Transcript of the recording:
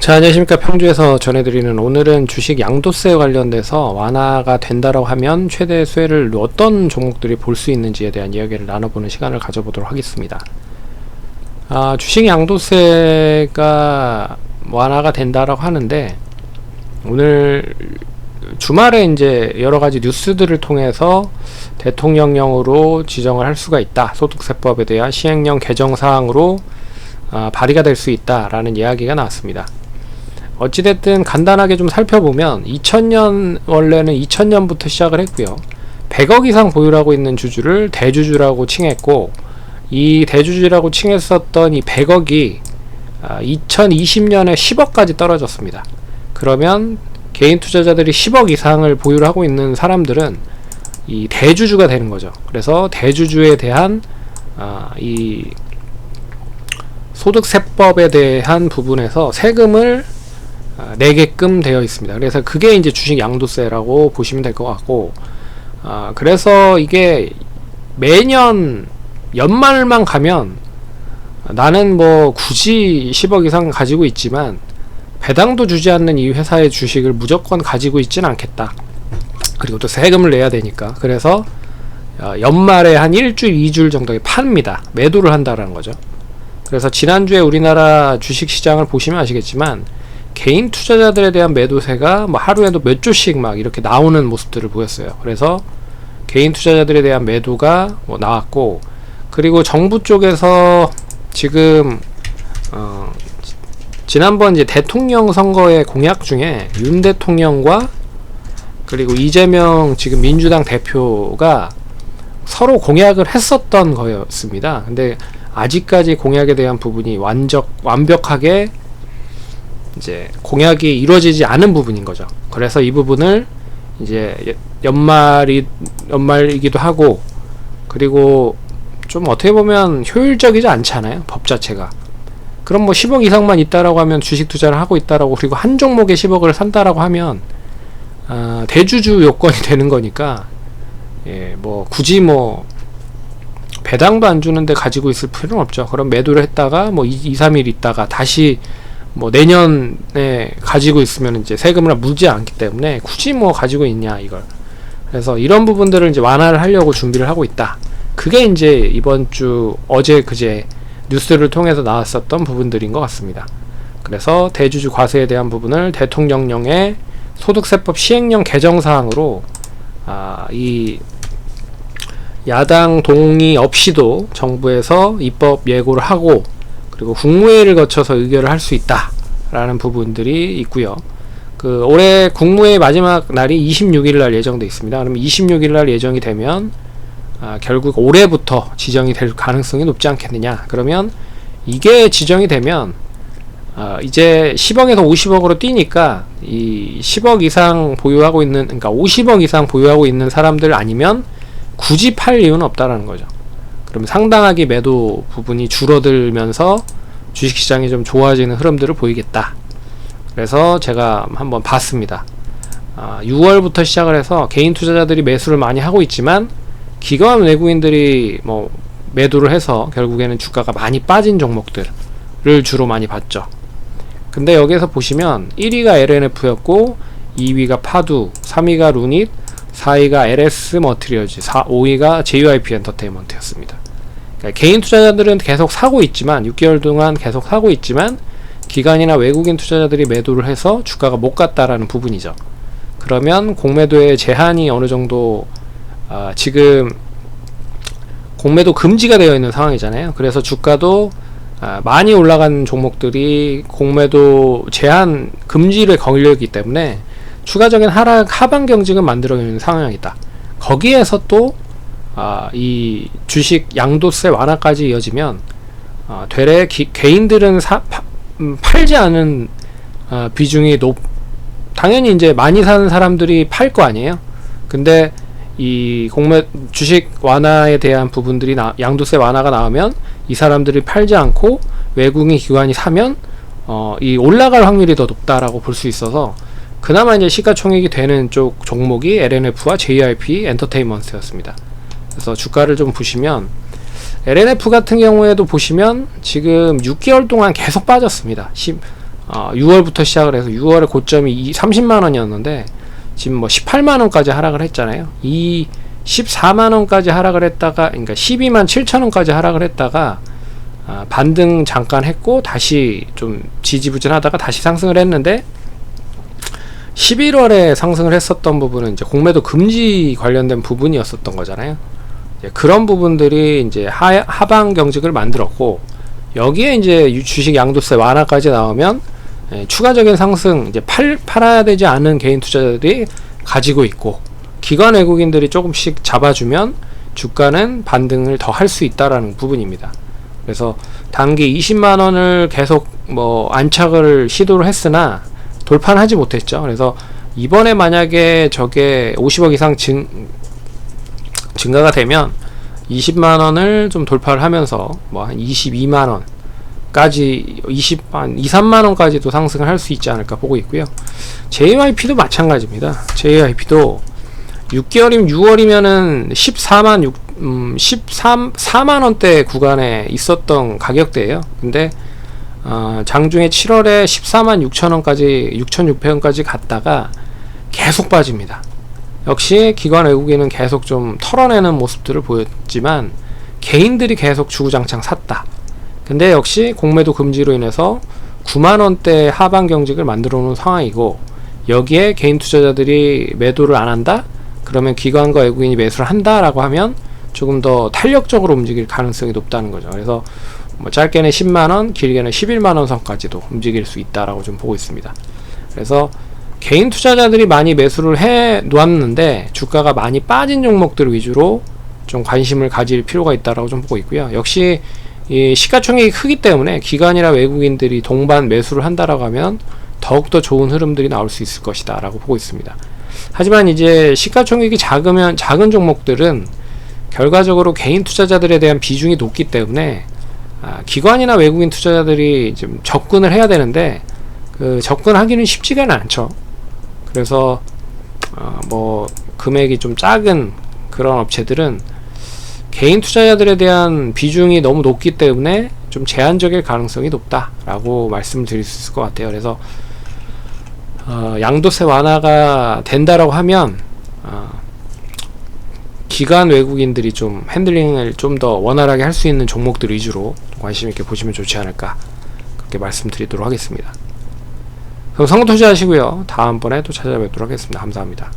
자, 안녕하십니까. 평주에서 전해드리는 오늘은 주식 양도세 관련돼서 완화가 된다라고 하면 최대 수혜를 어떤 종목들이 볼 수 있는지에 대한 이야기를 나눠보는 시간을 가져보도록 하겠습니다. 주식 양도세가 완화가 된다라고 하는데, 오늘 주말에 이제 여러가지 뉴스들을 통해서 대통령령으로 지정을 할 수가 있다, 소득세법에 대한 시행령 개정사항으로 발의가 될 수 있다라는 이야기가 나왔습니다. 어찌됐든 간단하게 좀 살펴보면 2000년 원래는 2000년부터 시작을 했고요. 100억 이상 보유하고 있는 주주를 대주주라고 칭했고, 이 대주주라고 칭했었던 이 100억이 2020년에 10억까지 떨어졌습니다. 그러면 개인 투자자들이 10억 이상을 보유를 하고 있는 사람들은 이 대주주가 되는 거죠. 그래서 대주주에 대한 이 소득세법에 대한 부분에서 세금을 내게끔 되어 있습니다. 그래서 그게 이제 주식 양도세라고 보시면 될 것 같고, 그래서 이게 매년 연말만 가면 나는 뭐 굳이 10억 이상 가지고 있지만 배당도 주지 않는 이 회사의 주식을 무조건 가지고 있진 않겠다. 그리고 또 세금을 내야 되니까. 그래서 연말에 한 일주일, 2주일 정도에 팝니다. 매도를 한다라는 거죠. 그래서 지난주에 우리나라 주식시장을 보시면 아시겠지만 개인 투자자들에 대한 매도세가 뭐 하루에도 몇 조씩 막 이렇게 나오는 모습들을 보였어요. 그래서 개인 투자자들에 대한 매도가 뭐 나왔고, 그리고 정부 쪽에서 지금 지난번 이제 대통령 선거의 공약 중에 윤 대통령과 그리고 이재명 지금 민주당 대표가 서로 공약을 했었던 거였습니다. 근데 아직까지 공약에 대한 부분이 완벽하게 이제 공약이 이루어지지 않은 부분인 거죠. 그래서 이 부분을 이제 연말이기도 하고, 그리고 좀 어떻게 보면 효율적이지 않잖아요, 법 자체가. 그럼 뭐 10억 이상만 있다라고 하면 주식 투자를 하고 있다라고, 그리고 한 종목에 10억을 산다라고 하면 대주주 요건이 되는 거니까, 뭐 굳이 뭐 배당도 안 주는데 가지고 있을 필요는 없죠. 그럼 매도를 했다가 뭐 2, 3일 있다가 다시 뭐 내년에 가지고 있으면 이제 세금을 물지 않기 때문에 굳이 뭐 가지고 있냐 이걸. 그래서 이런 부분들을 이제 완화를 하려고 준비를 하고 있다. 그게 이제 이번 주 어제 그제 뉴스를 통해서 나왔었던 부분들인 것 같습니다. 그래서 대주주 과세에 대한 부분을 대통령령의 소득세법 시행령 개정사항으로 이 야당 동의 없이도 정부에서 입법 예고를 하고, 그리고 국무회의를 거쳐서 의결을 할 수 있다라는 부분들이 있고요. 올해 국무회의 마지막 날이 26일 날 예정되어 있습니다. 그럼 26일 날 예정이 되면 결국 올해부터 지정이 될 가능성이 높지 않겠느냐. 그러면 이게 지정이 되면 이제 10억에서 50억으로 뛰니까 이 10억 이상 보유하고 있는, 그러니까 50억 이상 보유하고 있는 사람들 아니면 굳이 팔 이유는 없다라는 거죠. 그러면 상당하게 매도 부분이 줄어들면서 주식시장이 좀 좋아지는 흐름들을 보이겠다. 그래서 제가 한번 봤습니다. 6월부터 시작을 해서 개인 투자자들이 매수를 많이 하고 있지만 기관 외국인들이 뭐 매도를 해서 결국에는 주가가 많이 빠진 종목들을 주로 많이 봤죠. 근데 여기서 보시면 1위가 LNF였고, 2위가 파두, 3위가 루닛, 4위가 LS 머티리얼즈, 5위가 JYP 엔터테인먼트였습니다. 그러니까 개인 투자자들은 계속 사고 있지만, 6개월 동안 계속 사고 있지만 기관이나 외국인 투자자들이 매도를 해서 주가가 못 갔다라는 부분이죠. 그러면 공매도의 제한이 어느 정도 지금 공매도 금지가 되어 있는 상황이잖아요. 그래서 주가도 많이 올라간 종목들이 공매도 제한 금지를 걸려있기 때문에 추가적인 하방 경직은 만들어내는 상황이다. 거기에서 또 이 주식 양도세 완화까지 이어지면 되레 개인들은 팔지 않은 비중이 당연히 이제 많이 사는 사람들이 팔 거 아니에요. 근데 이 주식 완화에 대한 부분들이 양도세 완화가 나오면 이 사람들이 팔지 않고 외국인 기관이 사면 이 올라갈 확률이 더 높다라고 볼 수 있어서, 그나마 이제 시가총액이 되는 쪽 종목이 LNF와 JYP 엔터테인먼트였습니다. 그래서 주가를 좀 보시면 LNF 같은 경우에도 보시면 지금 6개월 동안 계속 빠졌습니다. 6월부터 시작을 해서 6월에 고점이 30만원이었는데 지금 뭐 18만원까지 하락을 했잖아요. 이 14만원까지 하락을 했다가, 그러니까 12만 7천원까지 하락을 했다가 반등 잠깐 했고 다시 좀 지지부진하다가 다시 상승을 했는데 11월에 상승을 했었던 부분은 이제 공매도 금지 관련된 부분이었었던 거잖아요. 이제 그런 부분들이 이제 하방 경직을 만들었고, 여기에 이제 주식 양도세 완화까지 나오면 추가적인 상승, 이제 팔아야 되지 않은 개인 투자자들이 가지고 있고, 기관 외국인들이 조금씩 잡아주면 주가는 반등을 더 할 수 있다라는 부분입니다. 그래서 단기 20만원을 계속 뭐 안착을 시도를 했으나 돌파는 하지 못했죠. 그래서 이번에 만약에 저게 50억 이상 증가가 되면 20만원을 좀 돌파를 하면서 뭐 한 22만원 까지 2, 3만원까지도 상승을 할 수 있지 않을까 보고 있고요. JYP도 마찬가지입니다. JYP도 6개월이면 6월이면은 4만원대 구간에 있었던 가격대예요. 근데 장중에 7월에 14만 6천원까지 6,600원까지 갔다가 계속 빠집니다. 역시 기관 외국인은 계속 좀 털어내는 모습들을 보였지만 개인들이 계속 주구장창 샀다. 근데 역시 공매도 금지로 인해서 9만원대 하방 경직을 만들어 놓은 상황이고, 여기에 개인 투자자들이 매도를 안 한다? 그러면 기관과 외국인이 매수를 한다라고 하면 조금 더 탄력적으로 움직일 가능성이 높다는 거죠. 그래서 뭐 짧게는 10만원, 길게는 11만원 선까지도 움직일 수 있다라고 좀 보고 있습니다. 그래서 개인 투자자들이 많이 매수를 해 놓았는데 주가가 많이 빠진 종목들 위주로 좀 관심을 가질 필요가 있다라고 좀 보고 있고요. 역시 이 시가총액이 크기 때문에 기관이나 외국인들이 동반 매수를 한다라고 하면 더욱더 좋은 흐름들이 나올 수 있을 것이다 라고 보고 있습니다. 하지만 이제 시가총액이 작은 종목들은 결과적으로 개인 투자자들에 대한 비중이 높기 때문에 기관이나 외국인 투자자들이 좀 접근을 해야 되는데 그 접근하기는 쉽지가 않죠. 그래서 뭐 금액이 좀 작은 그런 업체들은 개인 투자자들에 대한 비중이 너무 높기 때문에 좀 제한적일 가능성이 높다라고 말씀을 드릴 수 있을 것 같아요. 그래서 양도세 완화가 된다라고 하면 기관 외국인들이 좀 핸들링을 좀 더 원활하게 할 수 있는 종목들 위주로 관심 있게 보시면 좋지 않을까, 그렇게 말씀드리도록 하겠습니다. 그럼 성투자 하시고요. 다음번에 또 찾아뵙도록 하겠습니다. 감사합니다.